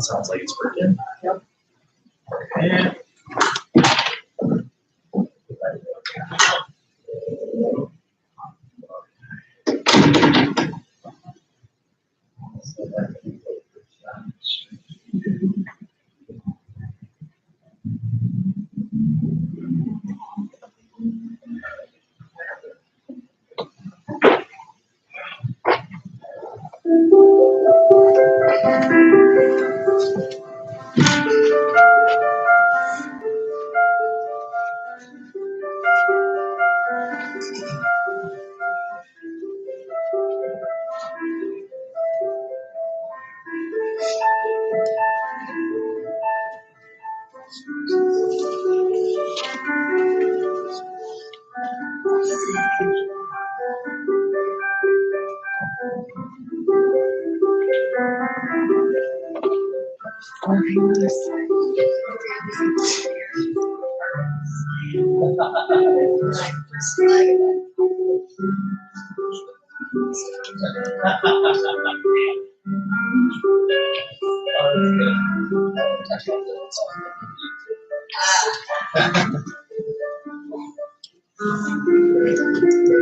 Sounds like it's working. Yep. Okay.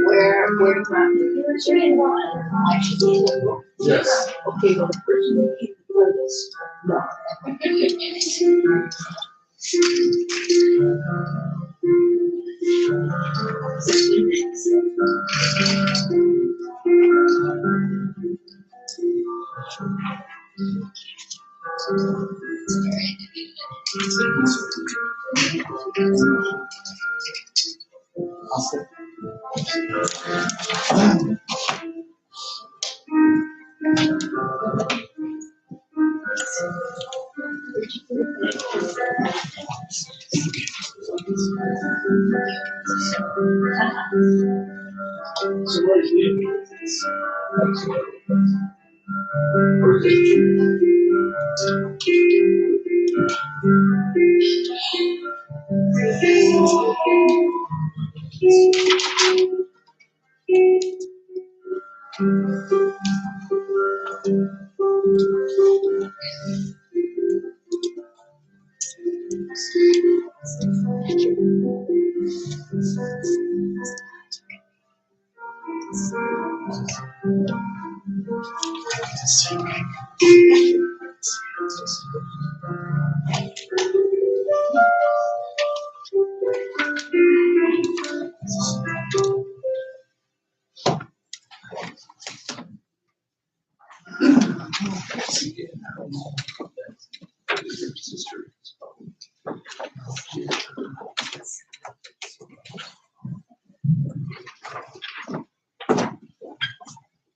Where Yes. okay, well, the person who came before this, no. So what is it?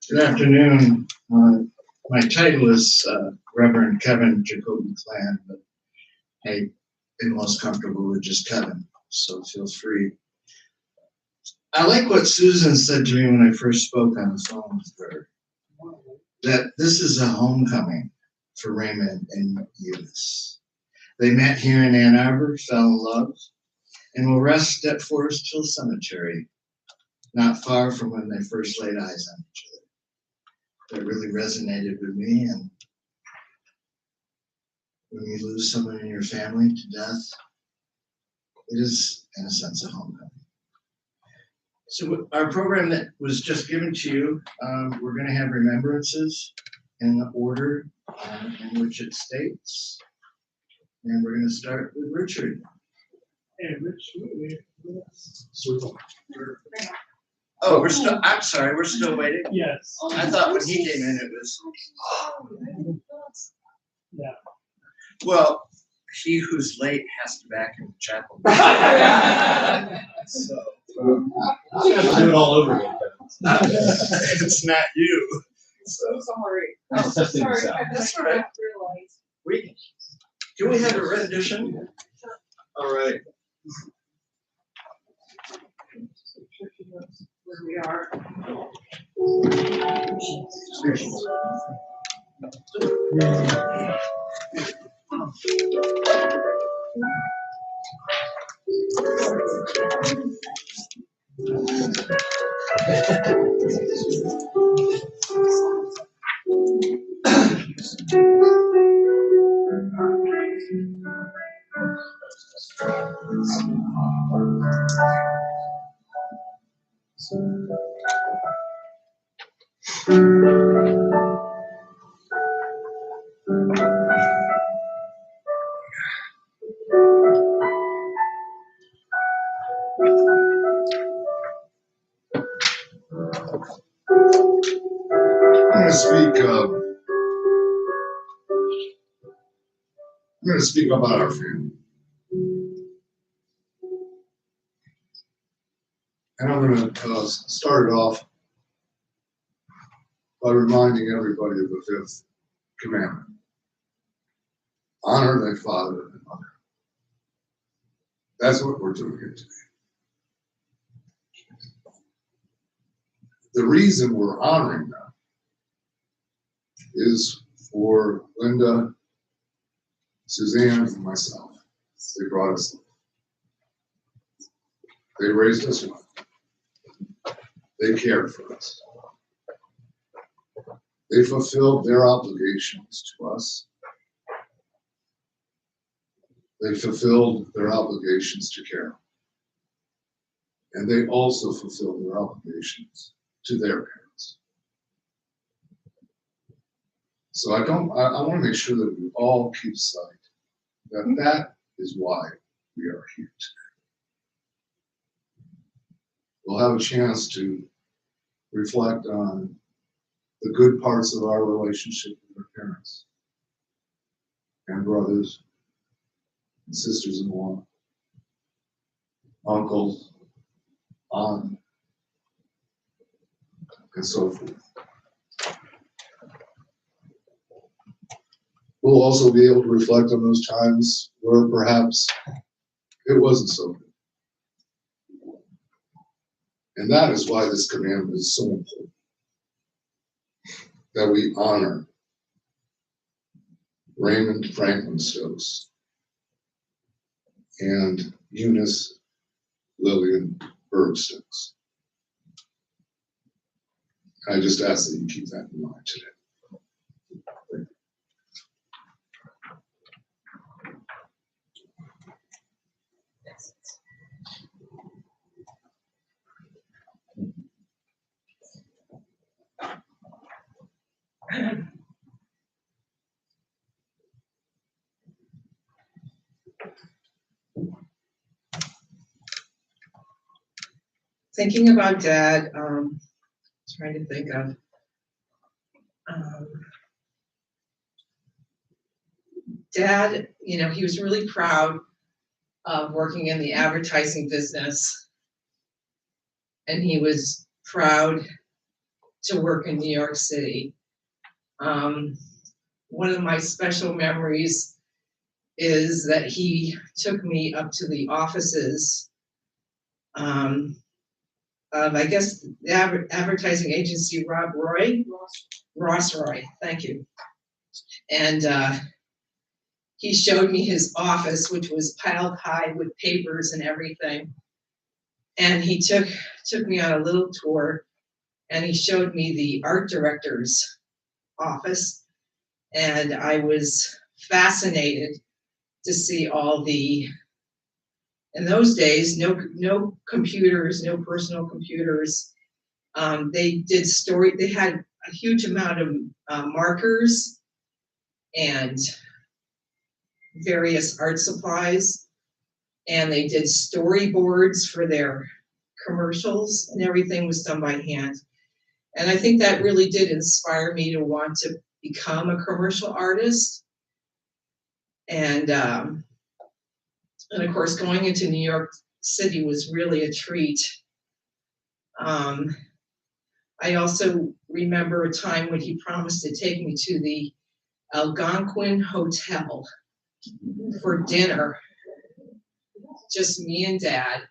Good afternoon. My title is Reverend Kevin Jacoby Clan, but I've been most comfortable with just Kevin, so feel free. I like what Susan said to me when I first spoke on the phone with her, that this is a homecoming for Raymond and Eunice. They met here in Ann Arbor, fell in love, and will rest at Forest Hill Cemetery, not far from when they first laid eyes on each other. That really resonated with me, and when you lose someone in your family to death, it is, in a sense, a homecoming. So our program that was just given to you, we're going to have remembrances in the order in which it states, and we're going to start with Richard. Hey, Rich, Oh, I'm sorry, we're still waiting? yes. I thought when he came in, it was. Yeah. Well, he who's late has to back in the chapel. So. You have to do it all over again. It's not you. So. Sorry. Let's test things out. That's all right. We Do we have a rendition? All right. Where we are. I'm going to speak about our family. And I'm going to start it off by reminding everybody of the fifth commandment. Honor thy father and mother. That's what we're doing here today. The reason we're honoring them is for Linda, Suzanne, and myself. They brought us up. They raised us up. They cared for us. They fulfilled their obligations to us. They fulfilled their obligations to Carol. And they also fulfilled their obligations to their parents. So I want to make sure that we all keep sight that that is why we are here today. We'll have a chance to reflect on the good parts of our relationship with our parents and brothers and sisters-in-law, uncles, aunt, and so forth. We'll also be able to reflect on those times where perhaps it wasn't so good. And that is why this commandment is so important, that we honor Raymond Franklin Stokes and Eunice Lillian Berg Stokes. I just ask that you keep that in mind today. Thinking about Dad, trying to think of Dad, you know, he was really proud of working in the advertising business, and he was proud to work in New York City. One of my special memories is that he took me up to the offices of, I guess, the advertising agency, Ross Roy, thank you. And he showed me his office, which was piled high with papers and everything. And he took me on a little tour, and he showed me the art director's office. And I was fascinated to see all the, in those days, no computers, no personal computers. They had a huge amount of markers and various art supplies, and they did storyboards for their commercials, and everything was done by hand. And I think that really did inspire me to want to become a commercial artist. And of course, going into New York City was really a treat. I also remember a time when he promised to take me to the Algonquin Hotel for dinner, just me and Dad.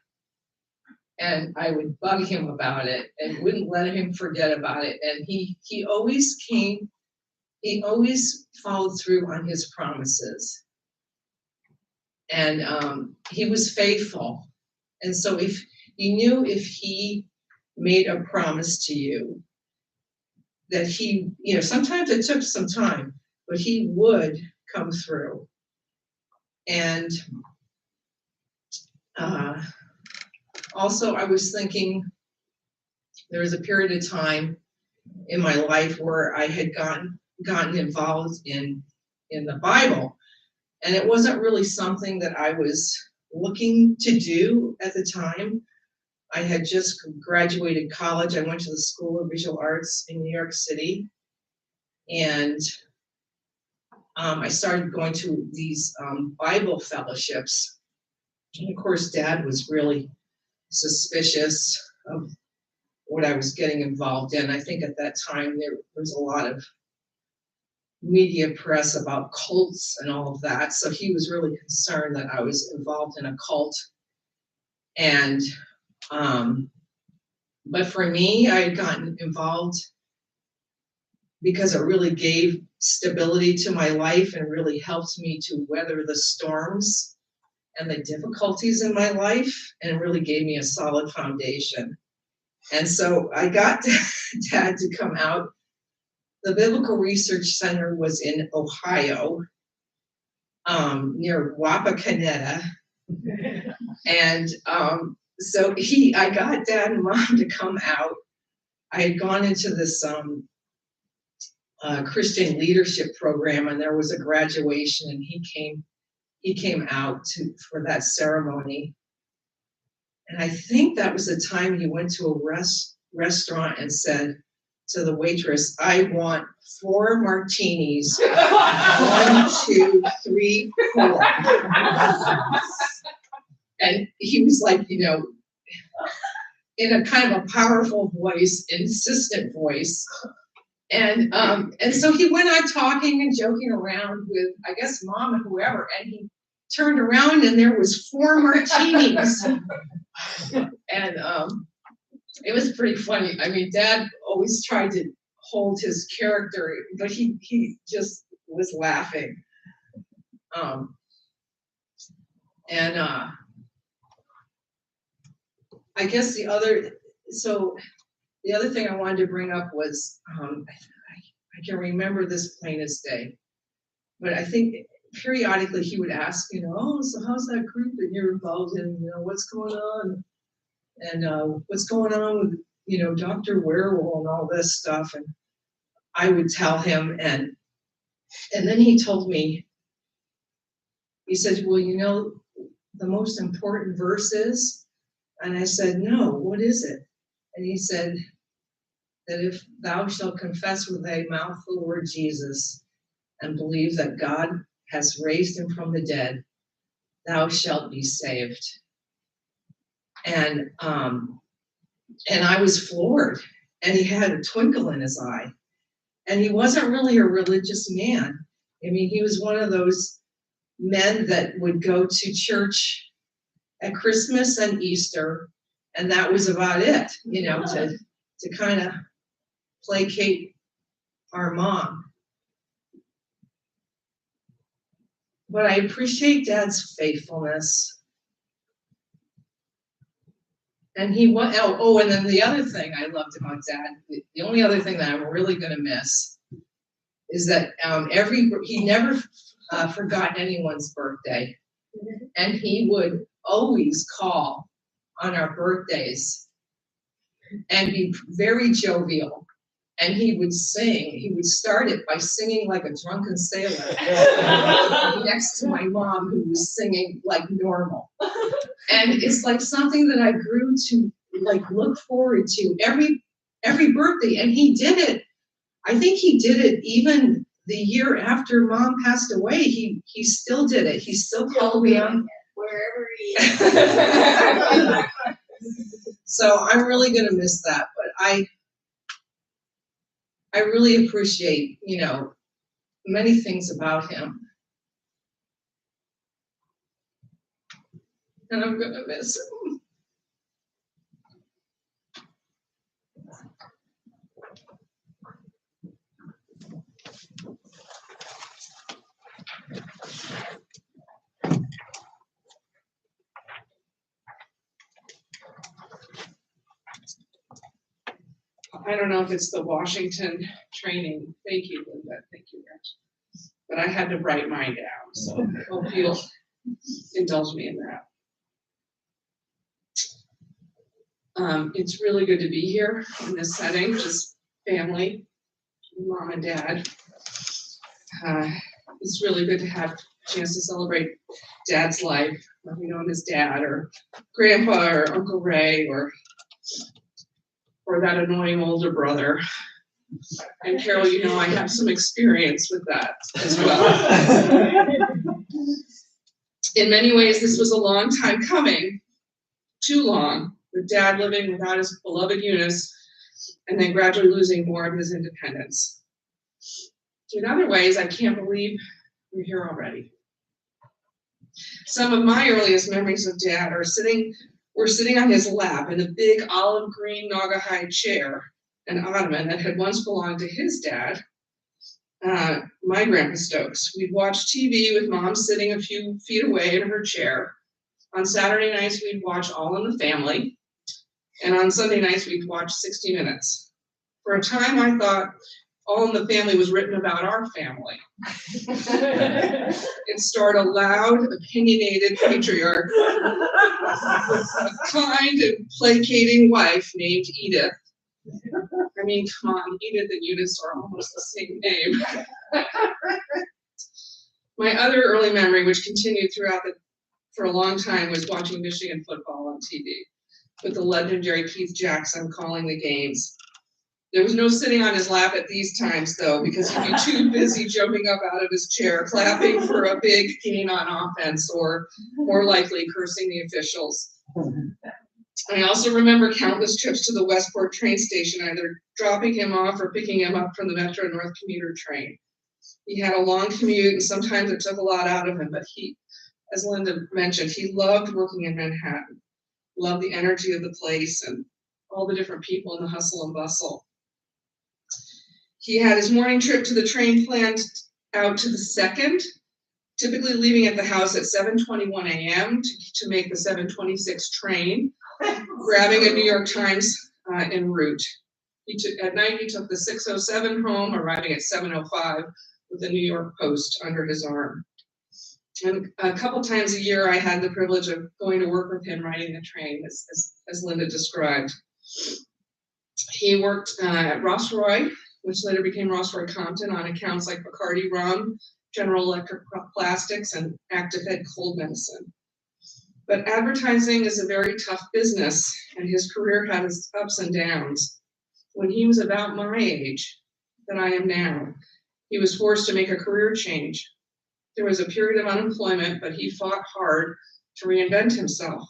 And I would bug him about it and wouldn't let him forget about it. And he always came, he always followed through on his promises. And he was faithful. And so if you knew, if he made a promise to you, that he, you know, sometimes it took some time, but he would come through. And also I was thinking, there was a period of time in my life where I had gotten involved in the Bible. And it wasn't really something that I was looking to do at the time. I had just graduated college. I went to the School of Visual Arts in New York City. And I started going to these Bible fellowships. And of course, Dad was really suspicious of what I was getting involved in. I think at that time there was a lot of media press about cults and all of that. So he was really concerned that I was involved in a cult. And, but for me, I had gotten involved because it really gave stability to my life and really helped me to weather the storms and the difficulties in my life, and really gave me a solid foundation. And so I got Dad to come out. The Biblical Research Center was in Ohio, near Wapakoneta. And so I got Dad and Mom to come out. I had gone into this Christian leadership program, and there was a graduation, and he came out for that ceremony. And I think that was the time he went to a restaurant and said to the waitress, "I want 4 martinis, 1, 2, 3, 4." And he was like, you know, in a kind of a powerful voice, insistent voice. And so he went on talking and joking around with, I guess, Mom and whoever, and he turned around and there was 4 martinis. And it was pretty funny. I mean, Dad always tried to hold his character, but he just was laughing. I guess the other thing I wanted to bring up was, I can remember this plain as day, but I think periodically he would ask, you know, "Oh, so how's that group that you're involved in? You know, what's going on? And what's going on with, you know, Dr. Werewolf and all this stuff?" And I would tell him, and then he told me, he said, "Well, you know, the most important verse is," and I said, "No, what is it?" And he said that if thou shalt confess with thy mouth the Lord Jesus and believe that God has raised him from the dead, thou shalt be saved. And I was floored, and he had a twinkle in his eye. And he wasn't really a religious man. I mean, he was one of those men that would go to church at Christmas and Easter, and that was about it, you know, to kind of placate our mom. But I appreciate Dad's faithfulness. And he went, and then the other thing I loved about Dad, the only other thing that I'm really going to miss is that he never forgot anyone's birthday. And he would always call on our birthdays and be very jovial. And he would sing. He would start it by singing like a drunken sailor next to my mom, who was singing like normal. And it's like something that I grew to like look forward to every birthday. And he did it. I think he did it even the year after Mom passed away. He still did it. He still called me on wherever he is. So I'm really gonna miss that. But I really appreciate, you know, many things about him. and I'm gonna miss him. I don't know if it's the Washington training. Thank you, Linda. Thank you, Rich. But I had to write mine down, so I hope you'll indulge me in that. It's really good to be here in this setting, just family, mom and dad. It's really good to have a chance to celebrate Dad's life, you know, his dad or Grandpa or Uncle Ray or that annoying older brother. And Carol, you know, I have some experience with that as well. In many ways, this was a long time coming, too long, with Dad living without his beloved Eunice and then gradually losing more of his independence. In other ways, I can't believe we're here already. Some of my earliest memories of Dad were sitting on his lap in a big olive green Naugahyde chair, an ottoman that had once belonged to his dad, my grandpa Stokes. We'd watch TV with Mom sitting a few feet away in her chair. On Saturday nights, we'd watch All in the Family. And on Sunday nights, we'd watch 60 Minutes. For a time, I thought All in the Family was written about our family. It starred a loud, opinionated patriarch with a kind and placating wife named Edith. I mean, come on, Edith and Eunice are almost the same name. My other early memory, which continued for a long time, was watching Michigan football on TV with the legendary Keith Jackson calling the games. There was no sitting on his lap at these times, though, because he'd be too busy jumping up out of his chair, clapping for a big gain on offense, or more likely cursing the officials. I also remember countless trips to the Westport train station, either dropping him off or picking him up from the Metro North commuter train. He had a long commute, and sometimes it took a lot out of him, but he, as Linda mentioned, he loved working in Manhattan, loved the energy of the place and all the different people in the hustle and bustle. He had his morning trip to the train planned out to the 2nd, typically leaving at the house at 7:21 a.m. to make the 7:26 train, grabbing a New York Times en route. At night, he took the 6:07 home, arriving at 7:05 with the New York Post under his arm. And a couple times a year, I had the privilege of going to work with him riding the train, as Linda described. He worked at Ross Roy, which later became Ross Roy Compton, on accounts like Bacardi Rum, General Electric Plastics, and Active Ed Cold Medicine. But advertising is a very tough business, and his career had its ups and downs. When he was about my age, that I am now, he was forced to make a career change. There was a period of unemployment, but he fought hard to reinvent himself.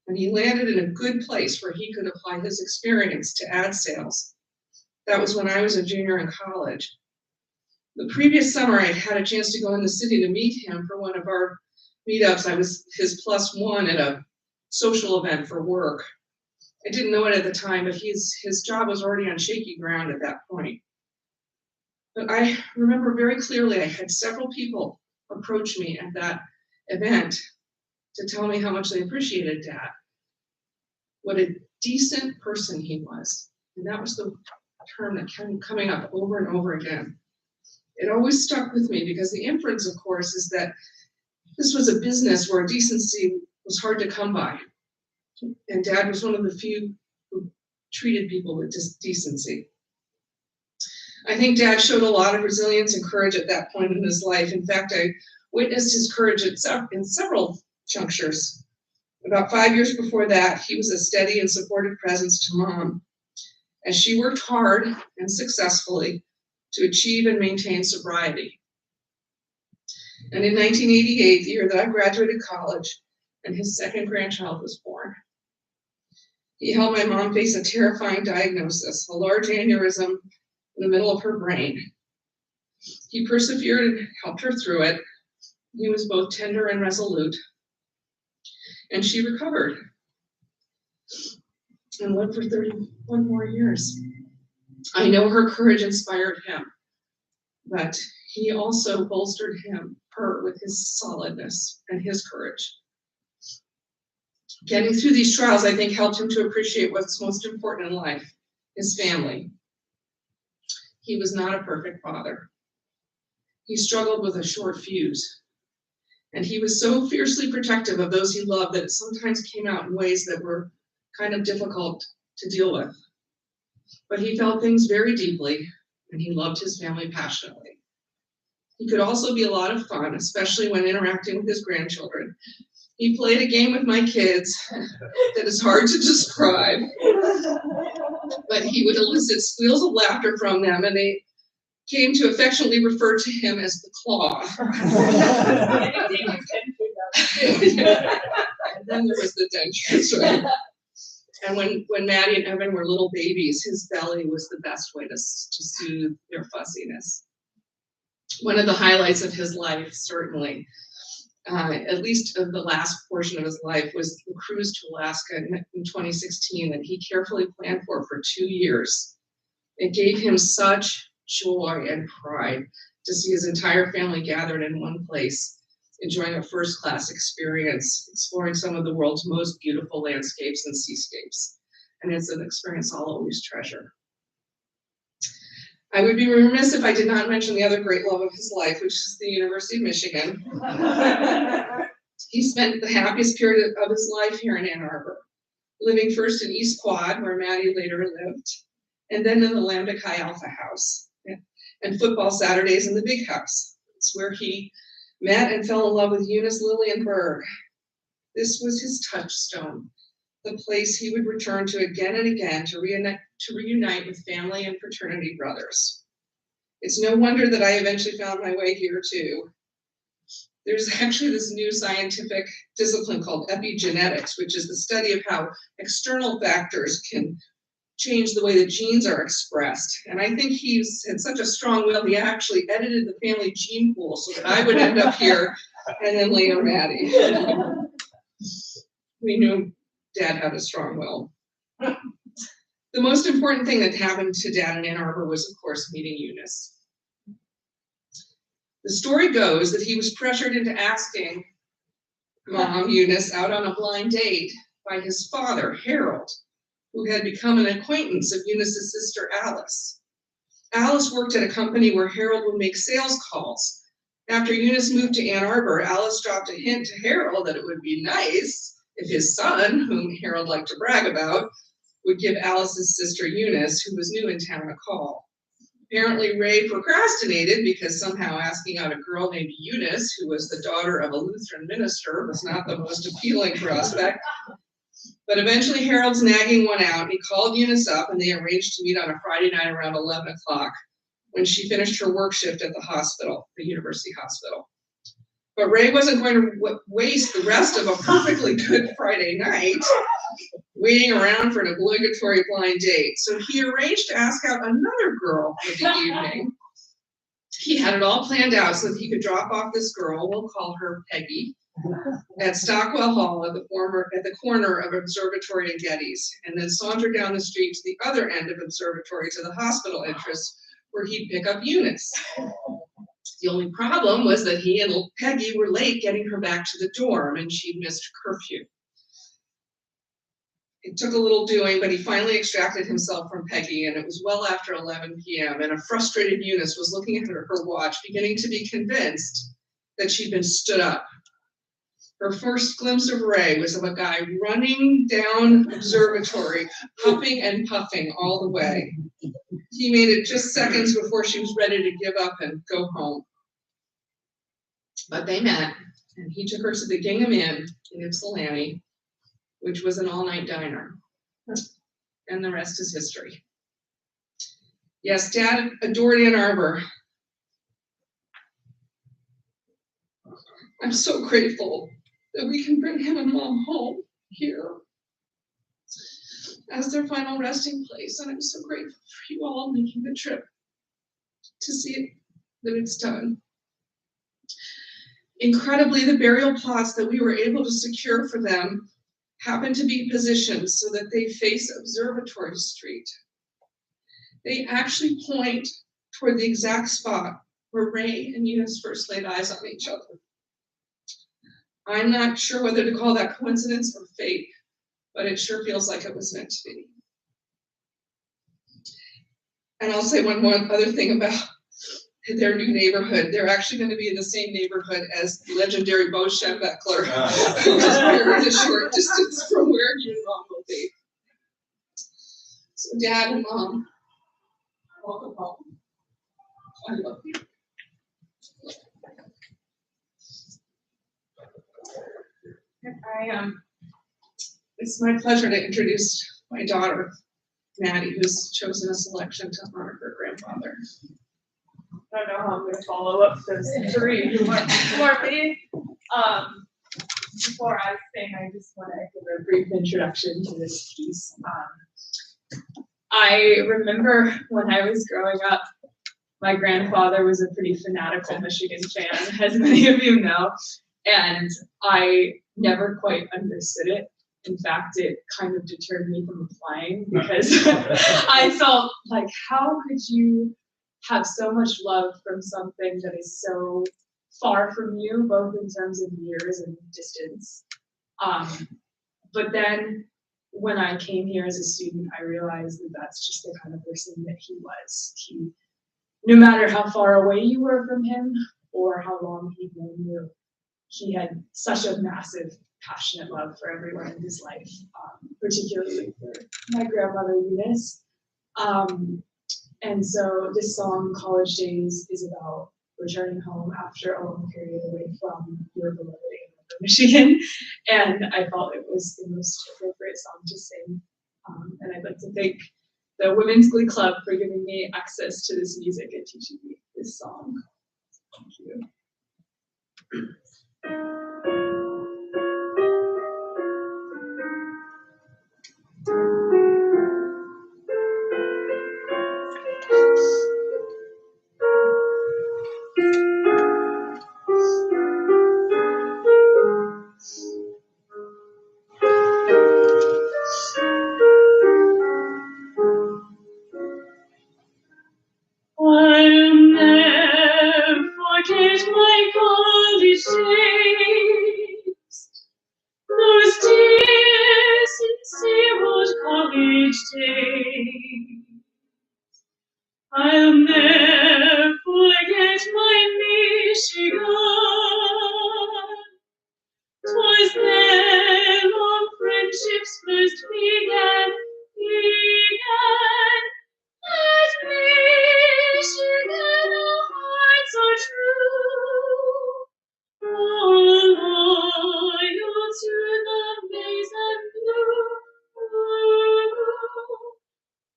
And he landed in a good place where he could apply his experience to ad sales. That was when I was a junior in college. The previous summer, I had a chance to go in the city to meet him for one of our meetups. I was his +1 at a social event for work. I didn't know it at the time, but his job was already on shaky ground at that point. But I remember very clearly I had several people approach me at that event to tell me how much they appreciated Dad, what a decent person he was. And that was the term that kept coming up over and over again. It always stuck with me because the inference, of course, is that this was a business where decency was hard to come by. And Dad was one of the few who treated people with decency. I think Dad showed a lot of resilience and courage at that point in his life. In fact, I witnessed his courage in several junctures. About 5 years before that, he was a steady and supportive presence to Mom, as she worked hard and successfully to achieve and maintain sobriety. And in 1988, the year that I graduated college, and his second grandchild was born, he helped my mom face a terrifying diagnosis, a large aneurysm in the middle of her brain. He persevered and helped her through it. He was both tender and resolute. and she recovered and lived for 31 more years. I know her courage inspired him, but he also bolstered her with his solidness and his courage. Getting through these trials, I think, helped him to appreciate what's most important in life, his family. He was not a perfect father. He struggled with a short fuse, and he was so fiercely protective of those he loved that it sometimes came out in ways that were kind of difficult to deal with. But he felt things very deeply, and he loved his family passionately. He could also be a lot of fun, especially when interacting with his grandchildren. He played a game with my kids that is hard to describe, but he would elicit squeals of laughter from them, and they came to affectionately refer to him as the Claw. And then there was the dentures, right? And when Maddie and Evan were little babies, his belly was the best way to soothe their fussiness. One of the highlights of his life, certainly, at least of the last portion of his life, was the cruise to Alaska in 2016 that he carefully planned for 2 years. It gave him such joy and pride to see his entire family gathered in one place, enjoying a first-class experience, exploring some of the world's most beautiful landscapes and seascapes. And it's an experience I'll always treasure. I would be remiss if I did not mention the other great love of his life, which is the University of Michigan. He spent the happiest period of his life here in Ann Arbor, living first in East Quad, where Maddie later lived, and then in the Lambda Chi Alpha house, and football Saturdays in the big house. It's where he met and fell in love with Eunice Lillian Berg. This was his touchstone, the place he would return to again and again to reunite with family and fraternity brothers. It's no wonder that I eventually found my way here too. There's actually this new scientific discipline called epigenetics, which is the study of how external factors can change the way that genes are expressed. And I think he's had such a strong will, he actually edited the family gene pool so that I would end up here and then later Maddie. We knew Dad had a strong will. The most important thing that happened to Dad in Ann Arbor was, of course, meeting Eunice. The story goes that he was pressured into asking Mom, Eunice, out on a blind date by his father, Harold, who had become an acquaintance of Eunice's sister, Alice. Alice worked at a company where Harold would make sales calls. After Eunice moved to Ann Arbor, Alice dropped a hint to Harold that it would be nice if his son, whom Harold liked to brag about, would give Alice's sister Eunice, who was new in town, a call. Apparently Ray procrastinated because somehow asking out a girl named Eunice, who was the daughter of a Lutheran minister, was not the most appealing prospect. But eventually Harold's nagging one out, and he called Eunice up, and they arranged to meet on a Friday night around 11 o'clock when she finished her work shift at the hospital, the university hospital. But Ray wasn't going to waste the rest of a perfectly good Friday night waiting around for an obligatory blind date. So he arranged to ask out another girl for the evening. He had it all planned out so that he could drop off this girl, we'll call her Peggy, at Stockwell Hall at the corner of Observatory and Getty's, and then saunter down the street to the other end of Observatory to the hospital entrance where he'd pick up Eunice. The only problem was that he and Peggy were late getting her back to the dorm, and she'd missed curfew. It took a little doing, but he finally extracted himself from Peggy, and it was well after 11 p.m., and a frustrated Eunice was looking at her watch, beginning to be convinced that she'd been stood up. Her first glimpse of Ray was of a guy running down Observatory, huffing and puffing all the way. He made it just seconds before she was ready to give up and go home. But they met, and he took her to the Gingham Inn in Ypsilanti, which was an all-night diner. And the rest is history. Yes, Dad adored Ann Arbor. I'm so grateful that we can bring him and Mom home here as their final resting place. And I'm so grateful for you all making the trip to see that it's done. Incredibly, the burial plots that we were able to secure for them happen to be positioned so that they face Observatory Street. They actually point toward the exact spot where Ray and Eunice first laid eyes on each other. I'm not sure whether to call that coincidence or fate, but it sure feels like it was meant to be. And I'll say one more other thing about their new neighborhood. They're actually going to be in the same neighborhood as the legendary Bo Schembechler, who's here in a short distance from where you and Mom will be. So Dad and Mom, welcome home. I love you. It's my pleasure to introduce my daughter, Maddie, who's chosen a selection to honor her grandfather. I don't know how I'm gonna follow up those three who are me. Before I sing, I just want to give a brief introduction to this piece. I remember when I was growing up, my grandfather was a pretty fanatical Michigan fan, as many of you know, and I never quite understood it. In fact, it kind of deterred me from applying because I felt like, how could you have so much love from something that is so far from you, both in terms of years and distance. But then when I came here as a student, I realized that that's just the kind of person that he was. No matter how far away you were from him or how long he'd known you, he had such a massive, passionate love for everyone in his life, particularly for my grandmother, Eunice. And so this song, College Days, is about returning home after a long period away from your beloved Michigan. And I felt it was the most appropriate song to sing. And I'd like to thank the Women's Glee Club for giving me access to this music and teaching me this song. Thank you. I'll never forget my college days, those dear, sincere old college days. I'll never forget my Michigan. 'Twas there long friendships first began. At Michigan, our hearts are true, all loyal to the maize and blue.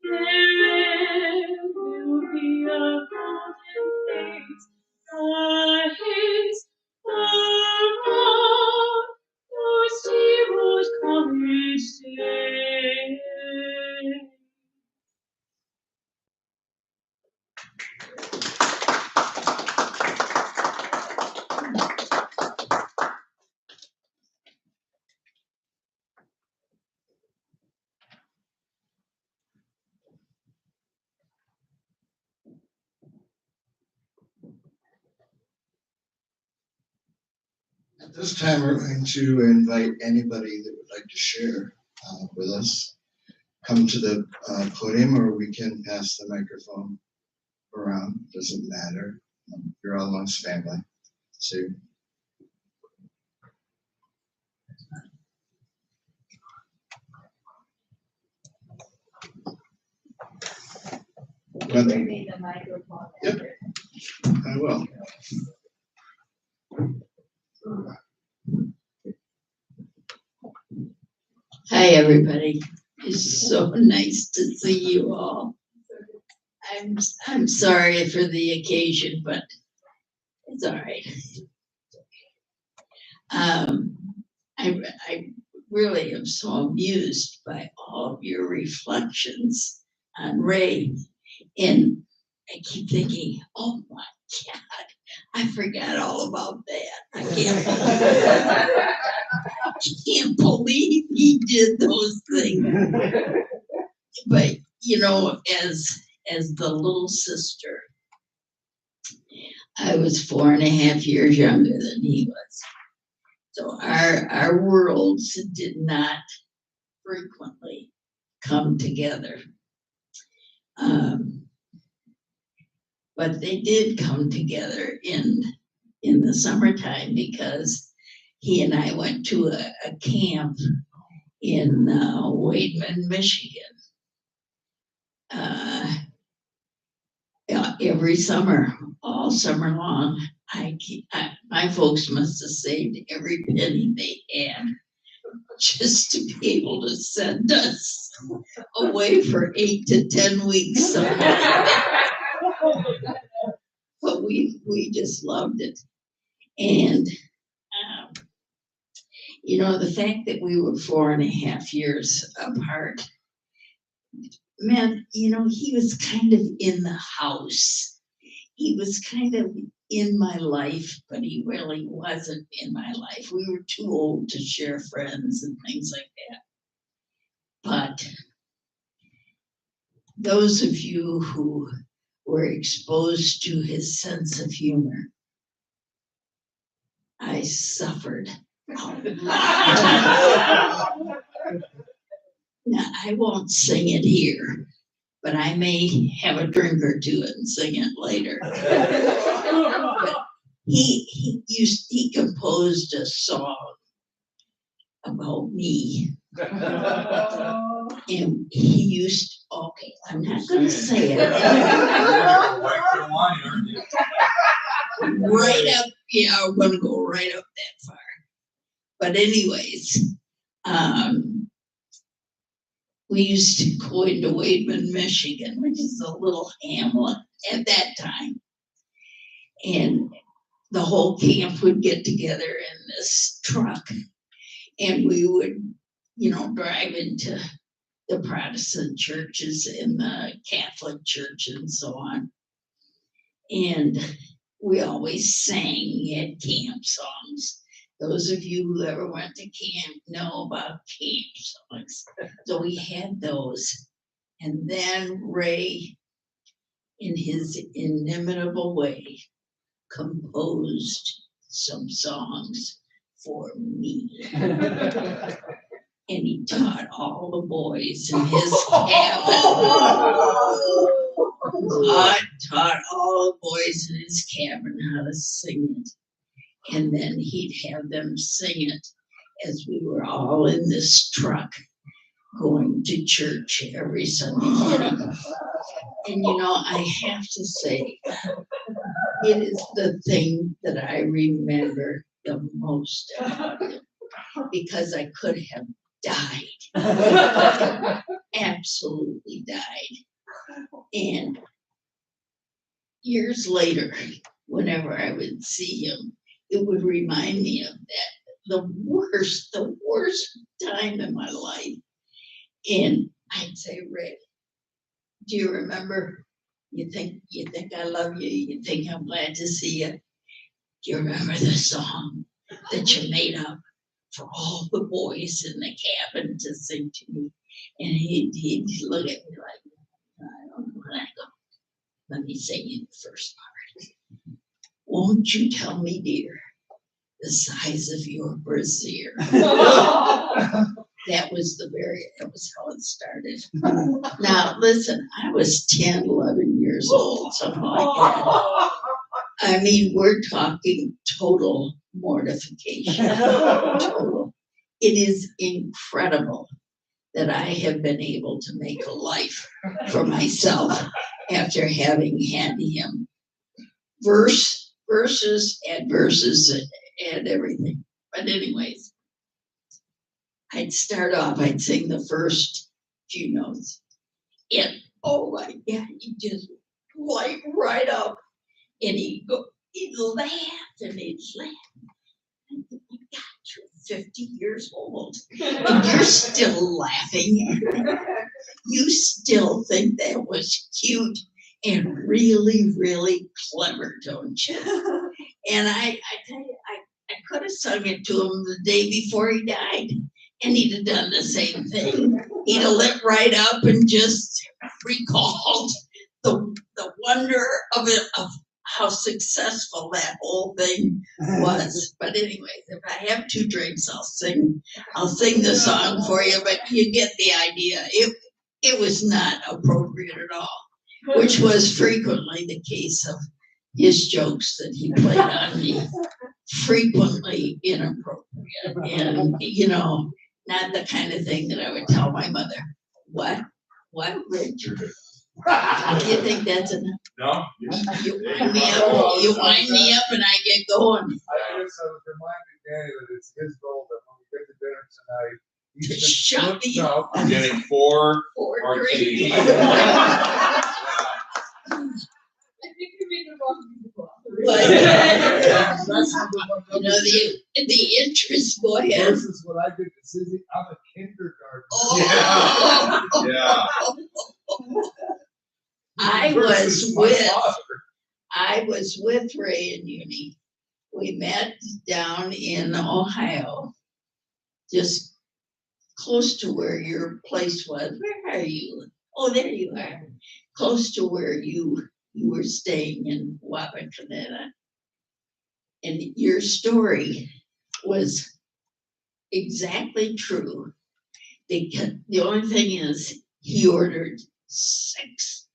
There will be a golden days among those dear old college days. At this time, we're going to invite anybody that would like to share with us. Come to the podium, or we can pass the microphone around. Doesn't matter. You're all amongst family. So. Bring me the microphone. Yep. I will. Hi, everybody. It's so nice to see you all. I'm sorry for the occasion, but it's all right. I really am so amused by all of your reflections on Ray, and I keep thinking, oh my God, I forgot all about that. I can't believe he did those things. But you know, as the little sister, I was 4.5 years younger than he was. So our worlds did not frequently come together. But they did come together in the summertime because he and I went to a camp in Raymond, Michigan. Every summer, all summer long, my folks must have saved every penny they had just to be able to send us away for 8 to 10 weeks. But we just loved it. And you know, the fact that we were 4.5 years apart meant, you know, he was kind of in the house. He was kind of in my life, but he really wasn't in my life. We were too old to share friends and things like that. But those of you who were exposed to his sense of humor, I suffered. Now, I won't sing it here, but I may have a drink or two and sing it later. But he composed a song about me. And he used, okay, I'm not going to say it. Right up, yeah, I'm going to go right up that far. But anyways, we used to go into Raymond, Michigan, which is a little hamlet at that time. And the whole camp would get together in this truck. And we would, you know, drive into the Protestant churches and the Catholic church and so on. And we always sang at camp songs. Those of you who ever went to camp know about camp songs. So we had those. And then Ray, in his inimitable way, composed some songs for me. And he taught all the boys in his cabin. Taught all the boys in his cabin how to sing it. And then he'd have them sing it as we were all in this truck going to church every Sunday morning. And you know, I have to say, it is the thing that I remember the most about him, because I could have died. Absolutely died. And years later, whenever I would see him, it would remind me of that, the worst time in my life. And I'd say, Rick, do you remember? You think I love you? You think I'm glad to see you? Do you remember the song that you made up for all the boys in the cabin to sing to me? And he'd look at me like, I don't know. And I go, let me sing you the first part. Won't you tell me, dear, the size of your brassiere? That was how it started. Now, listen, I was 10, 11 years old, something like that. I mean, we're talking total mortification. Total. It is incredible that I have been able to make a life for myself after having had him. Verses and everything. But anyways, I'd start off, I'd sing the first few notes. And oh my God, he'd just light right up. And he'd laugh and he'd laugh. And I think, God, you're 50 years old. And you're still laughing. You still think that was cute and really, really clever, don't you? And I tell you, I could have sung it to him the day before he died, and he'd have done the same thing. He'd have lit right up and just recalled the wonder of it, of how successful that whole thing was. But anyways, if I have 2 drinks, I'll sing the song for you, but you get the idea. It was not appropriate at all, which was frequently the case of his jokes that he played on me. Frequently inappropriate, and not the kind of thing that I would tell my mother. What, Richard? You think that's enough? No? You wind me up and I get going. I guess I was reminding Danny that it's his goal that when we get to dinner tonight, he Just should shut me no, up. I'm getting 4 Or martinis. But, That's number one. the interest, go ahead. Versus what I did to Susie, I'm a kindergarten. Oh. Yeah. I Versus was my with father. Ray and Eunice. We met down in Ohio, just close to where your place was. Where are you? Oh, there you are. Close to where you were staying in Wapakoneta. And your story was exactly true. The only thing is, he ordered 6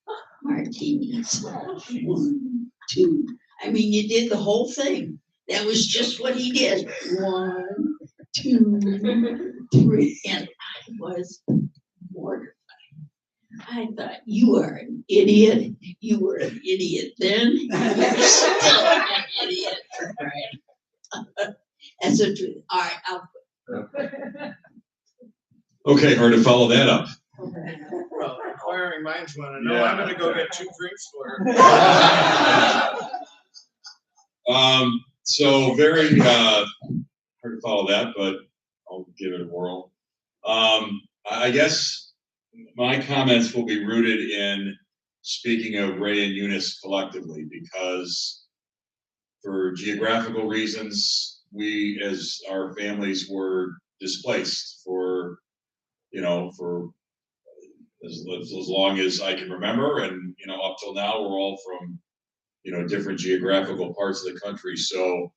martinis. 1, 2. I mean, you did the whole thing. That was just what he did. 1, 2, 3. And I was mortified. I thought, you are an idiot. You were an idiot then. You're still an idiot for crying. That's the truth. All right, I'll Okay, hard to follow that up. Well, inquiring minds want to know. Yeah. I'm gonna go get 2 drinks for her. So very hard to follow that, but I'll give it a whirl. I guess my comments will be rooted in speaking of Ray and Eunice collectively, because for geographical reasons, we as our families were displaced for as long as I can remember, and up till now, we're all from different geographical parts of the country. So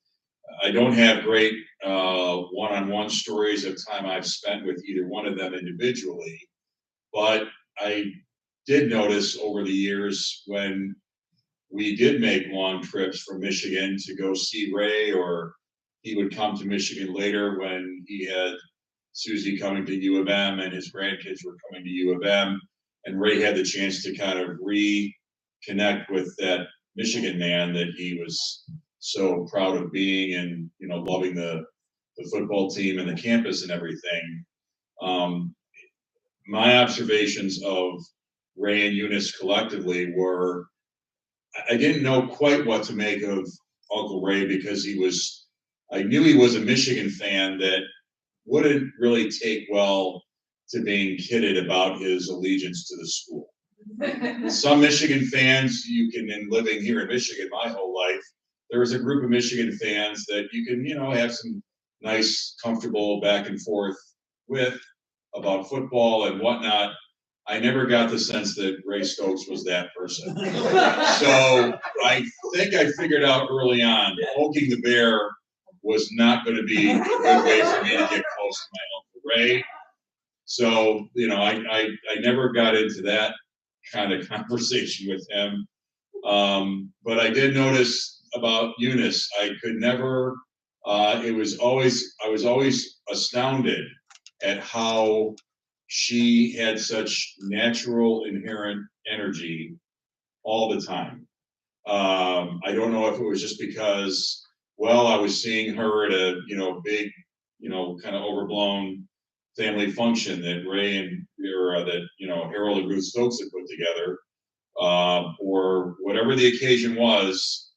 I don't have great one-on-one stories of time I've spent with either one of them individually, but I did notice over the years when we did make long trips from Michigan to go see Ray, or he would come to Michigan later when he had Susie coming to U of M and his grandkids were coming to U of M, and Ray had the chance to kind of reconnect with that Michigan man that he was so proud of being, and loving the football team and the campus and everything. My observations of Ray and Eunice collectively were, I didn't know quite what to make of Uncle Ray, because I knew he was a Michigan fan that wouldn't really take well to being kidded about his allegiance to the school. Some Michigan fans, in living here in Michigan my whole life, there was a group of Michigan fans that you can, have some nice, comfortable back and forth with about football and whatnot. I never got the sense that Ray Stokes was that person. So I think I figured out early on, poking the bear was not going to be a good way for me to get close to my Uncle Ray. So, I never got into that kind of conversation with him. But I did notice about Eunice, I could never, I was always astounded at how she had such natural inherent energy all the time. I don't know if it was just because, I was seeing her at a, big, kind of overblown family function that Ray and Harold and Ruth Stokes had put together, or whatever the occasion was.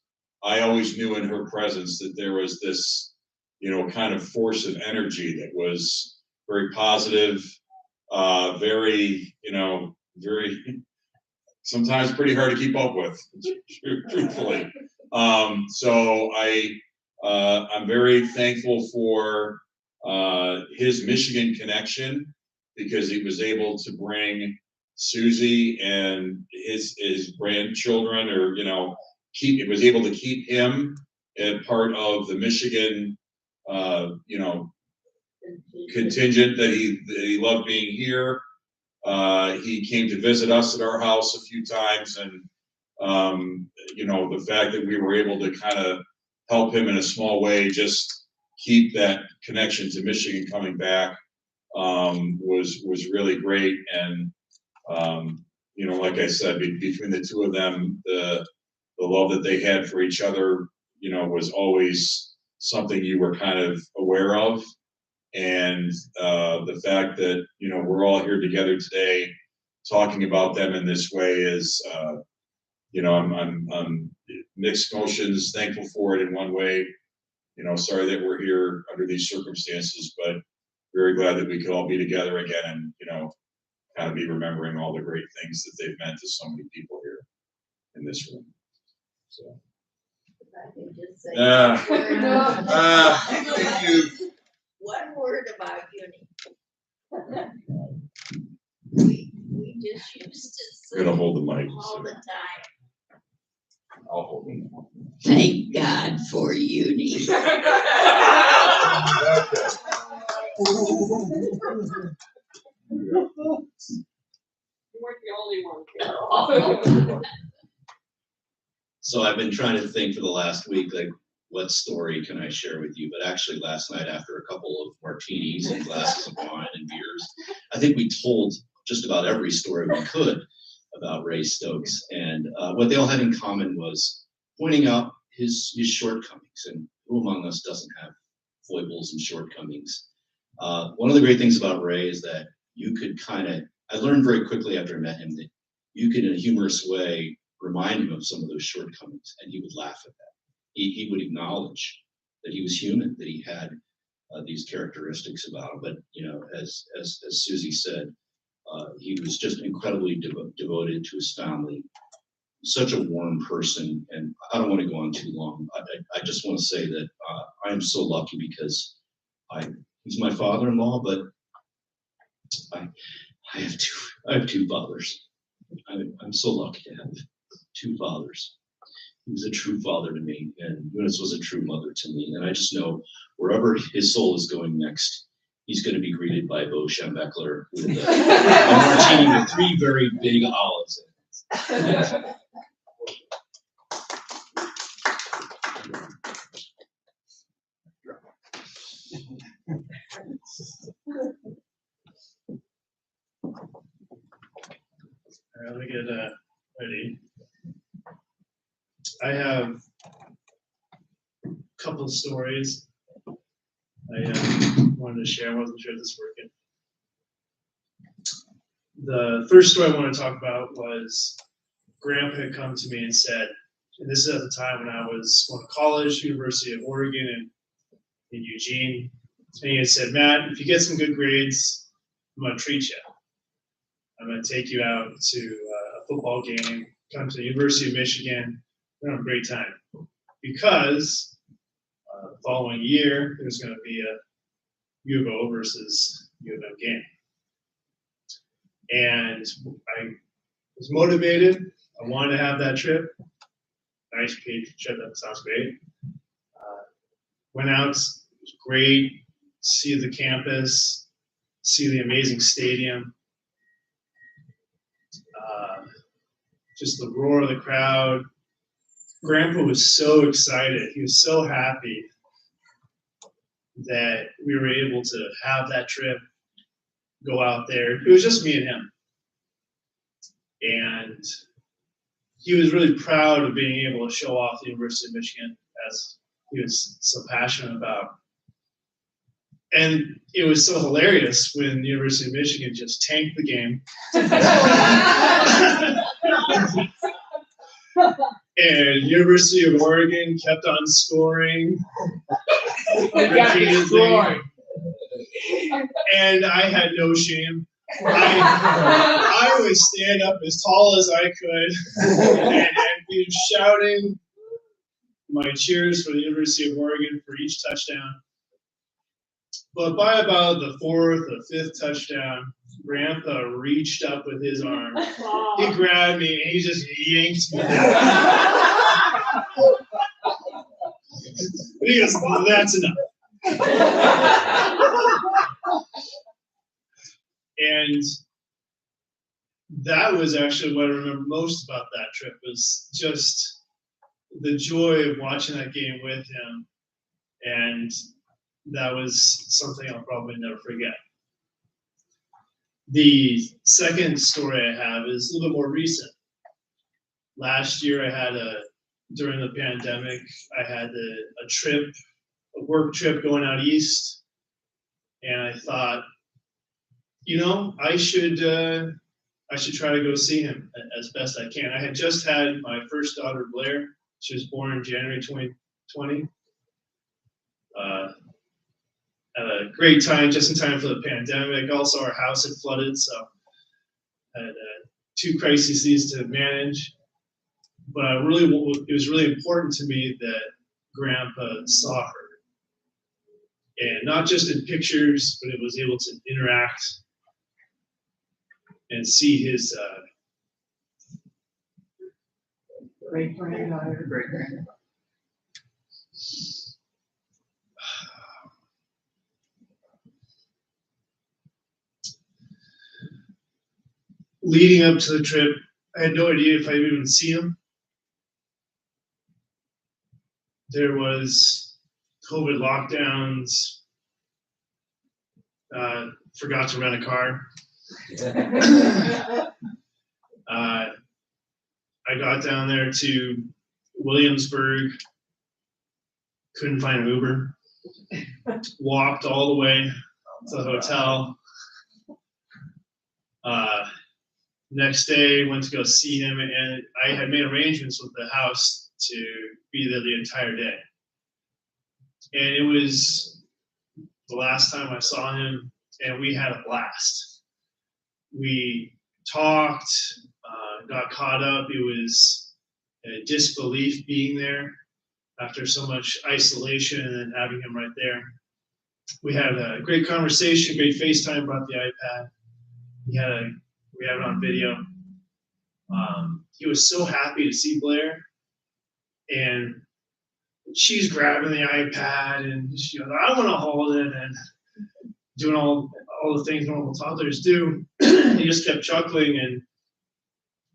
I always knew in her presence that there was this, kind of force of energy that was very positive, very, very, sometimes pretty hard to keep up with, truthfully. So I'm very thankful for his Michigan connection, because he was able to bring Susie and his grandchildren, or it was able to keep him a part of the Michigan contingent that he loved being here. He came to visit us at our house a few times, and the fact that we were able to kind of help him in a small way, just keep that connection to Michigan coming back, was really great. And like I said, between the two of them, the love that they had for each other, was always something you were kind of aware of. And the fact that we're all here together today talking about them in this way is, I'm mixed emotions, thankful for it in one way. Sorry that we're here under these circumstances, but very glad that we could all be together again, and kind of be remembering all the great things that they've meant to so many people here in this room. So. If I can just say Thank you. one word about Eunice. We just used to I'm gonna hold the mic. all the time. I'll hold it. Thank God for Eunice. You weren't the only one, Carol. So I've been trying to think for the last week, like, what story can I share with you? But actually last night, after a couple of martinis and glasses of wine and beers, I think we told just about every story we could about Ray Stokes. And what they all had in common was pointing out his shortcomings. And who among us doesn't have foibles and shortcomings? One of the great things about Ray is that you could I learned very quickly after I met him that you could, in a humorous way, remind him of some of those shortcomings, and he would laugh at that. He would acknowledge that he was human, that he had these characteristics about him. But as Susie said, he was just incredibly devoted to his family. Such a warm person, and I don't want to go on too long. I just want to say that I am so lucky because he's my father-in-law, but I have two fathers. I'm so lucky to have two fathers. He was a true father to me, and Eunice was a true mother to me. And I just know wherever his soul is going next, he's going to be greeted by Bo Schembechler with a martini with 3 very big olives in it. All right, let me get ready. I have a couple of stories I wanted to share. I wasn't sure if this is working. The first story I want to talk about was Grandpa had come to me and said, and this is at the time when I was going to college, University of Oregon in Eugene, and he had said, Matt, if you get some good grades, I'm going to treat you. I'm going to take you out to a football game, come to the University of Michigan. We're having a great time. Because the following year, there's going to be a U of O versus U of M game. And I was motivated. I wanted to have that trip. Nice paid trip, that sounds great. Went out, it was great. See the campus, see the amazing stadium. Just the roar of the crowd. Grandpa was so excited. He was so happy that we were able to have that trip, go out there. It was just me and him. And he was really proud of being able to show off the University of Michigan, as he was so passionate about. And it was so hilarious when the University of Michigan just tanked the game. And University of Oregon kept on scoring. Repeatedly. And I had no shame. I would stand up as tall as I could and be shouting my cheers for the University of Oregon for each touchdown. But by about the fourth or fifth touchdown, Grandpa reached up with his arm. He grabbed me and he just yanked me down. He goes, "That's enough." And that was actually what I remember most about that trip, was just the joy of watching that game with him. And that was something I'll probably never forget. The second story I have is a little bit more recent. Last year during the pandemic, I had a work trip going out east. And I thought, I should try to go see him as best I can. I had just had my first daughter, Blair. She was born in January 2020. Had a great time, just in time for the pandemic. Also, our house had flooded, so I had 2 crises to manage. But it was really important to me that Grandpa saw her. And not just in pictures, but it was able to interact and see his Great-granddaughter. Great-granddaughter. leading up to the trip. I had no idea if I'd even see him. There was COVID lockdowns. Forgot to rent a car. I got down there to Williamsburg. Couldn't find an Uber. Walked all the way to the hotel. Next day, went to go see him, and I had made arrangements with the house to be there the entire day. And it was the last time I saw him, and we had a blast. We talked, got caught up. It was a disbelief being there after so much isolation and then having him right there. We had a great conversation, great FaceTime, brought the iPad. We had it on video. He was so happy to see Blair, and she's grabbing the iPad and she goes, "I want to hold it," and doing all the things normal toddlers do. He just kept chuckling, and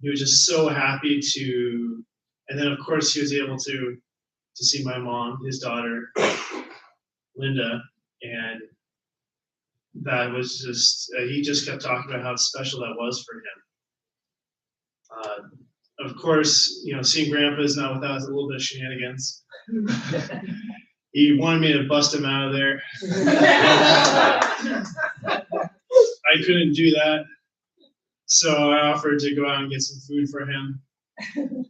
he was just so happy to. And then, of course, he was able to see my mom, his daughter, Linda, and that was just, he just kept talking about how special that was for him. Of course, seeing Grandpa is not without a little bit of shenanigans. He wanted me to bust him out of there. I couldn't do that. So I offered to go out and get some food for him.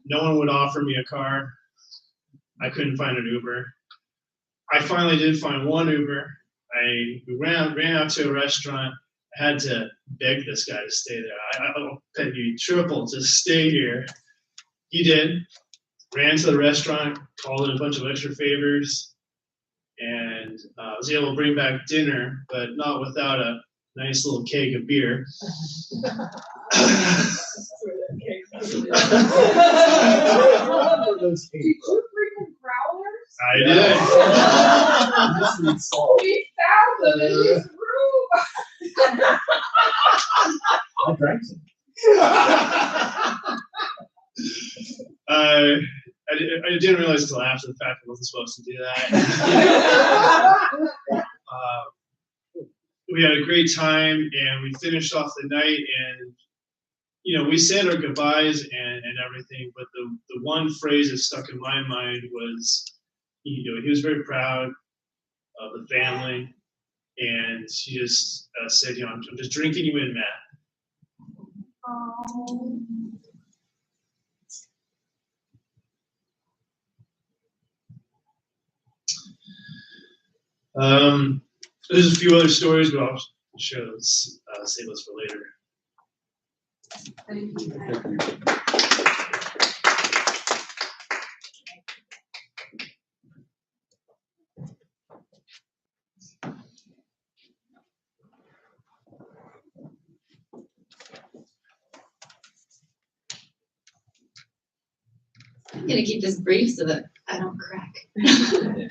No one would offer me a car. I couldn't find an Uber. I finally did find one Uber. We ran out to a restaurant. I had to beg this guy to stay there. I'll pay you triple to stay here. He did. Ran to the restaurant, called in a bunch of extra favors, and was able to bring back dinner, but not without a nice little keg of beer. Did you bring the growlers? I did. We found them in his room. I drank some. I didn't realize until after the fact I wasn't supposed to do that. We had a great time, and we finished off the night, and we said our goodbyes and everything, but the one phrase that stuck in my mind was, he was very proud of the family, and he just said, I'm just drinking you in, Matt. Oh. There's a few other stories, but I'll share those, save those for later. Thank you. gonna keep this brief so that I don't crack. I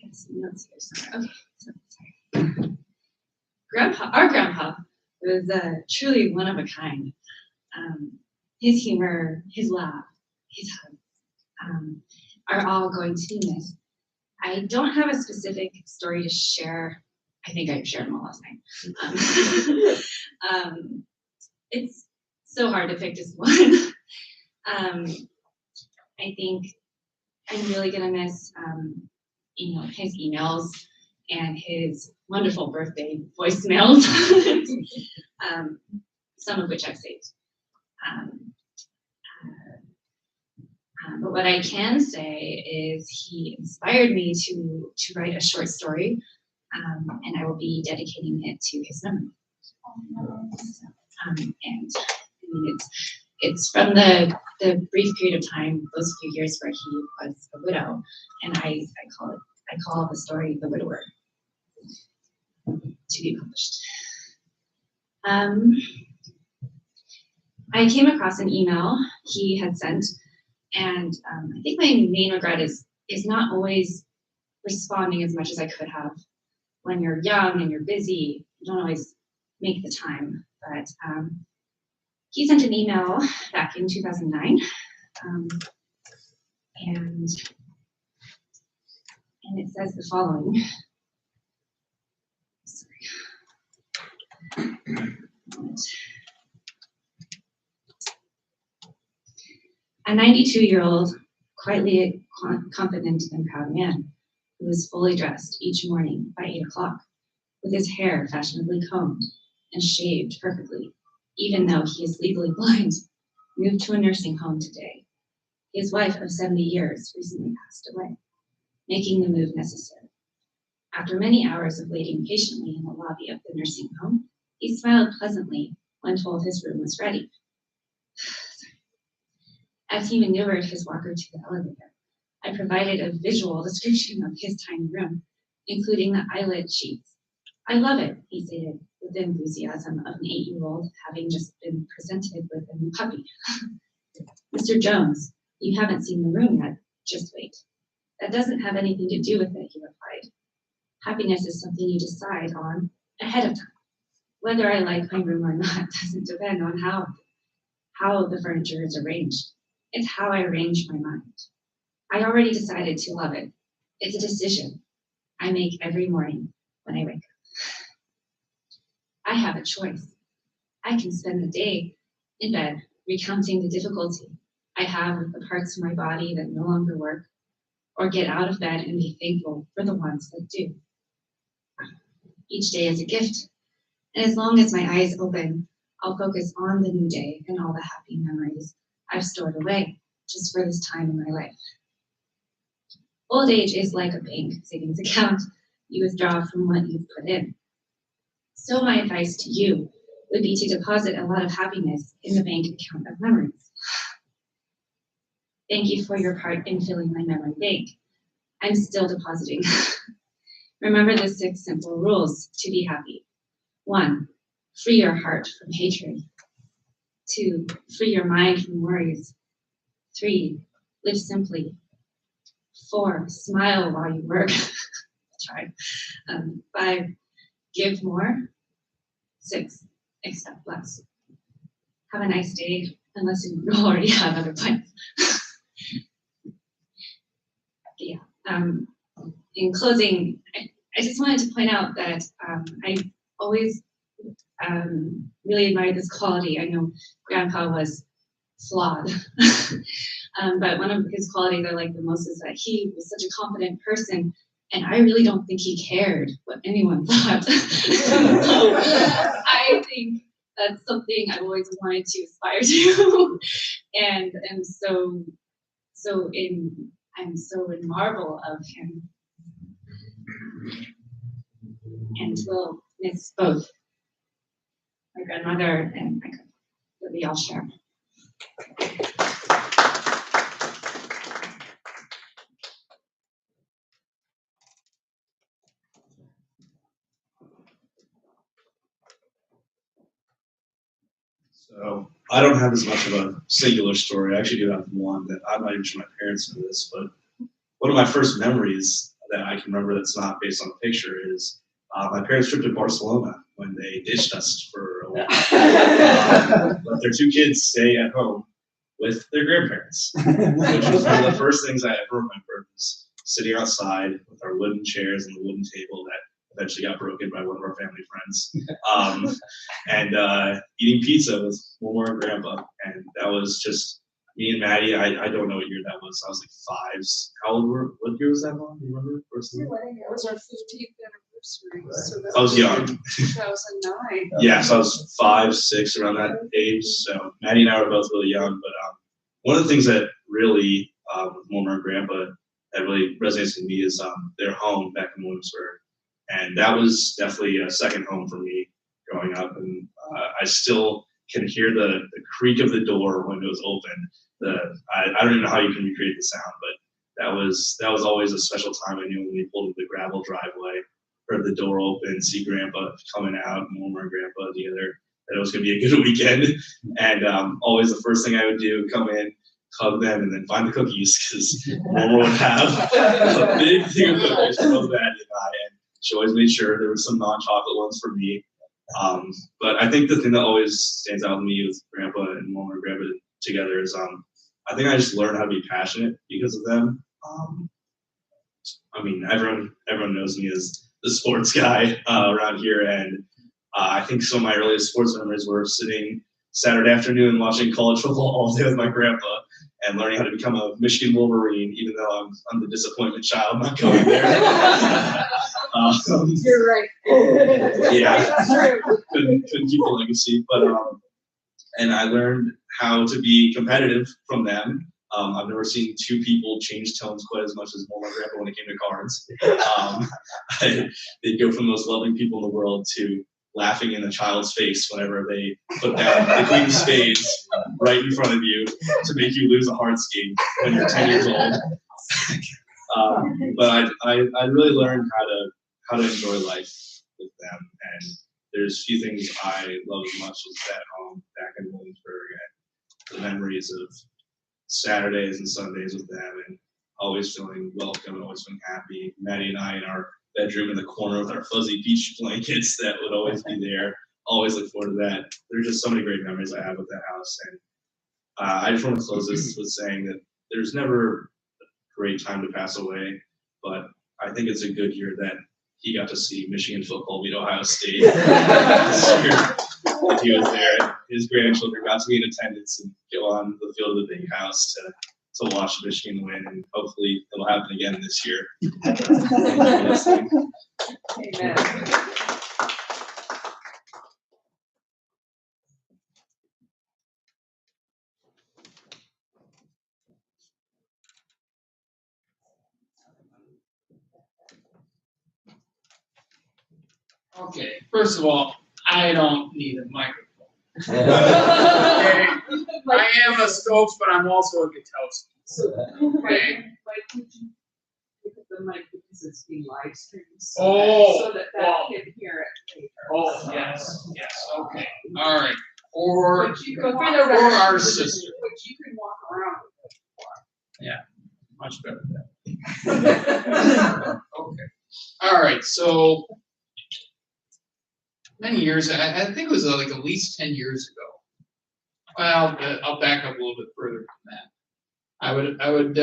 have some notes here somewhere. Okay, so sorry. Our grandpa was truly one of a kind. His humor, his laugh, his hugs are all going to be missed. I don't have a specific story to share. I think I shared them all last night. It's so hard to pick just one. I think I'm really gonna miss, his emails and his wonderful birthday voicemails, some of which I've saved. But what I can say is he inspired me to write a short story, and I will be dedicating it to his memory. It's from the brief period of time, those few years where he was a widow, and I call the story The Widower, to be published. I came across an email he had sent, and I think my main regret is not always responding as much as I could have. When you're young and you're busy, you don't always make the time. But he sent an email back in 2009, and it says the following. Sorry. A 92-year-old, quietly confident and proud man who was fully dressed each morning by 8 o'clock, with his hair fashionably combed and shaved perfectly, even though he is legally blind, moved to a nursing home today. His wife of 70 years recently passed away, making the move necessary. After many hours of waiting patiently in the lobby of the nursing home, he smiled pleasantly when told his room was ready. As he maneuvered his walker to the elevator, I provided a visual description of his tiny room, including the eyelid sheets. I love it, he stated with the enthusiasm of an 8-year-old having just been presented with a new puppy. Mr. Jones, you haven't seen the room yet, just wait. That doesn't have anything to do with it, he replied. Happiness is something you decide on ahead of time. Whether I like my room or not doesn't depend on how the furniture is arranged. It's how I arrange my mind. I already decided to love it. It's a decision I make every morning when I wake up. I have a choice. I can spend the day in bed recounting the difficulty I have with the parts of my body that no longer work, or get out of bed and be thankful for the ones that do. Each day is a gift, and as long as my eyes open, I'll focus on the new day and all the happy memories I've stored away just for this time in my life. Old age is like a bank savings account. You withdraw from what you've put in. So my advice to you would be to deposit a lot of happiness in the bank account of memories. Thank you for your part in filling my memory bank. I'm still depositing. Remember the 6 simple rules to be happy. 1, free your heart from hatred. 2, free your mind from worries. 3, live simply. 4, smile while you work. Try. 5, give more. 6, accept less. Have a nice day, unless you already have other plans. Yeah. In closing, I just wanted to point out that I always really admired this quality. I know Grandpa was flawed, but one of his qualities I like the most is that he was such a confident person, and I really don't think he cared what anyone thought. So I think that's something I've always wanted to aspire to, and I'm so in marvel of him, and will miss both my grandmother and my grandfather that we all share. So I don't have as much of a singular story. I actually do have one that I'm not even sure my parents know this, but one of my first memories that I can remember that's not based on a picture is my parents' trip to Barcelona when they ditched us for a while. Let their 2 kids stay at home with their grandparents, which was one of the first things I ever remembered, was sitting outside with our wooden chairs and the wooden table that eventually got broken by one of our family friends, and eating pizza with Mama and Grandpa. And that was just me and Maddie. I don't know what year that was. I was like 5. How old were? What year was that, Mom? Do you remember? It was our 15th anniversary, so that I was young. 2009. Yeah, so I was 5, 6, around that age. So Maddie and I were both really young. But one of the things that really, with Mama and Grandpa, that really resonates with me is their home back in Williamsburg. And that was definitely a second home for me growing up. And I still can hear the creak of the door when it was open. I don't even know how you can recreate the sound, but that was always a special time. I knew when we pulled into the gravel driveway, heard the door open, see Grandpa coming out, Mama and Grandpa together, that it was going to be a good weekend. And always the first thing I would do, come in, hug them, and then find the cookies, because Mama would have a big thing of cookies for both Maddie and I. And she always made sure there was some non-chocolate ones for me. But I think the thing that always stands out to me with Grandpa and Mama and Grandpa together is I think I just learned how to be passionate because of them. I mean, everyone knows me as the sports guy around here, and I think some of my earliest sports memories were sitting Saturday afternoon watching college football all day with my grandpa and learning how to become a Michigan Wolverine, even though I'm the disappointment child not going there. You're right. Yeah, couldn't keep the legacy, but and I learned how to be competitive from them. I've never seen 2 people change tones quite as much as Mama and Grandpa when it came to cards. They'd go from the most loving people in the world to laughing in a child's face whenever they put down the queen of spades right in front of you to make you lose a hearts game when you're 10 years old. But I really learned how to enjoy life with them, and there's few things I love as much as that home back in Williamsburg, and the memories of Saturdays and Sundays with them, and always feeling welcome, always feeling happy. Maddie and I in our bedroom in the corner with our fuzzy beach blankets that would always be there. Always look forward to that. There's just so many great memories I have with that house, and I just want to close this with saying that there's never a great time to pass away, but I think it's a good year that he got to see Michigan football beat Ohio State this year. If he was there, his grandchildren got to be in attendance and go on the field of the big house to watch Michigan win, and hopefully it'll happen again this year. Amen. Okay, first of all, I don't need a microphone. Okay, I am a Stokes, but I'm also a Gutowski. Okay. Mike, would you pick up the mic because it's being live streamed? Oh, So that wow. can hear it later. Oh, yes, okay, all right. Or But you can for walk around. our sister. But you can walk around. Yeah, much better than that. Okay, all right, so many years, I think it was like at least 10 years ago. Well, I'll back up a little bit further from that. I would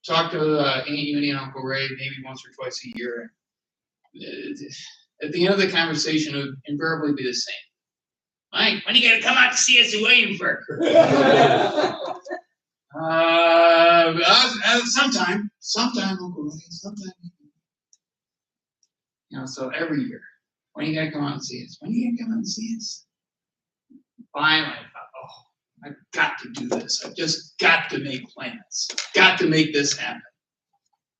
talk to Aunt Eunice and Uncle Ray maybe once or twice a year. At the end of the conversation, it would invariably be the same. Mike, when are you gonna come out to see us in Williamsburg? Sometime, Uncle Ray, sometime. You know, so every year. When are you gonna come out and see us? When are you gonna come out and see us? Finally, I thought, oh, I've got to do this. I've just got to make plans. Got to make this happen.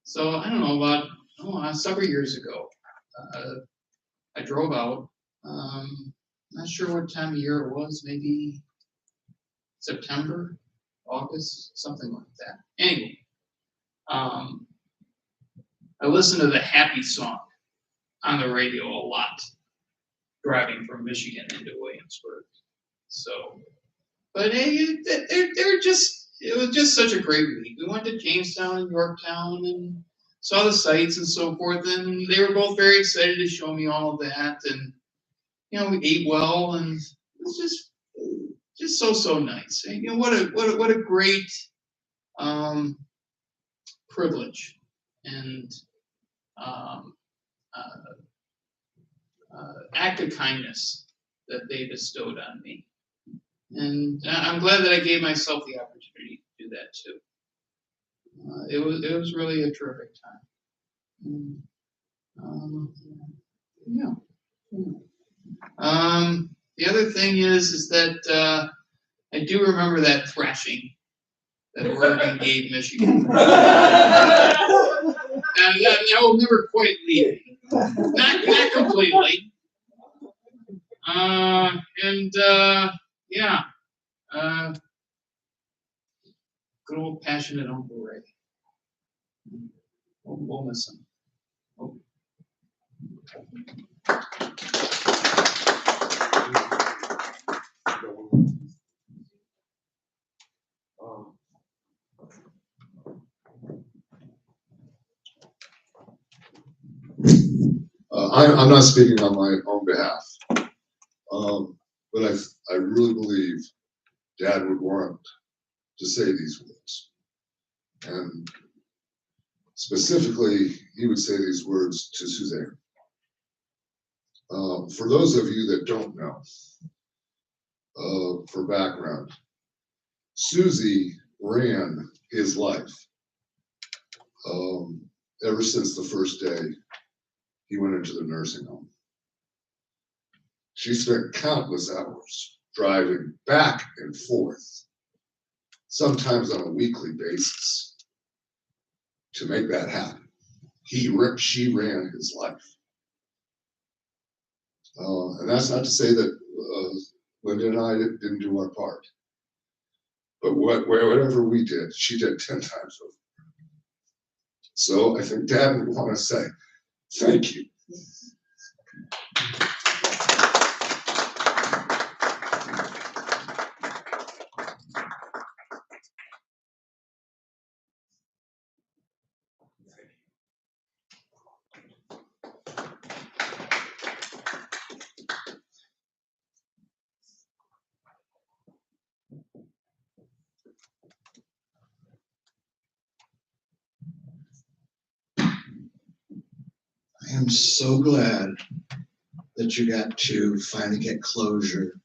So I don't know, about several years ago, I drove out. Not sure what time of year it was, maybe September, August, something like that. Anyway, I listened to the Happy song on the radio a lot, driving from Michigan into Williamsburg. So But hey, it was just such a great week. We went to Jamestown and Yorktown and saw the sights and so forth, and they were both very excited to show me all of that. And we ate well, and it was just so nice. And, what a great privilege and act of kindness that they bestowed on me. And I'm glad that I gave myself the opportunity to do that too. It was really a terrific time. And, yeah. The other thing is that I do remember that thrashing that Oregon gave Michigan. That will never quite leave me. Not completely. Yeah. Good old passionate Uncle Ray. We'll miss him. Oh. I'm not speaking on my own behalf, but I really believe Dad would want to say these words. And specifically, he would say these words to Suzanne. For those of you that don't know, for background, Susie ran his life ever since the first day he went into the nursing home. She spent countless hours driving back and forth, sometimes on a weekly basis, to make that happen. She ran his life. And that's not to say that Linda and I didn't do our part. But whatever we did, she did 10 times over. So I think Dad would want to say, thank you. I am so glad that you got to finally get closure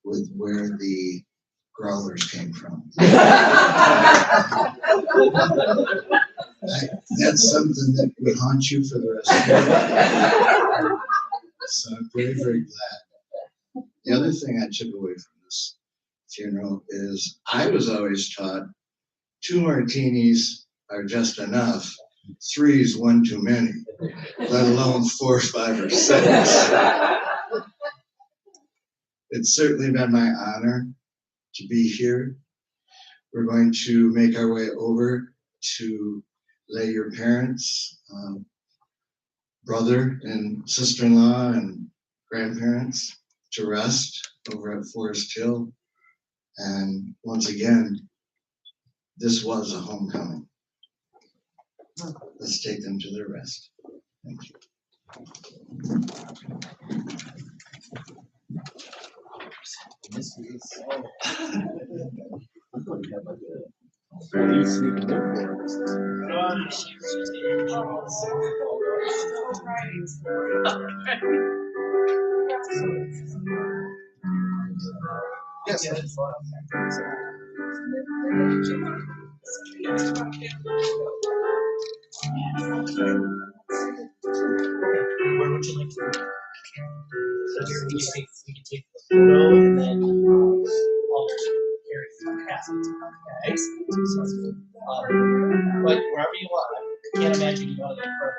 with where the growlers came from. That's something that would haunt you for the rest of your life. So I'm very, very glad. The other thing I took away from this funeral is I was always taught 2 martinis are just enough. 3 is one too many, let alone 4, 5, or 6. It's certainly been my honor to be here. We're going to make our way over to lay your parents, brother and sister-in-law and grandparents to rest over at Forest Hill. And once again, this was a homecoming. Let's take them to their rest. Thank you. Where would you like to go? So here we can take the photo and then I'll carry from Cassie. Okay. So, but wherever you want, I can't imagine you want to get further.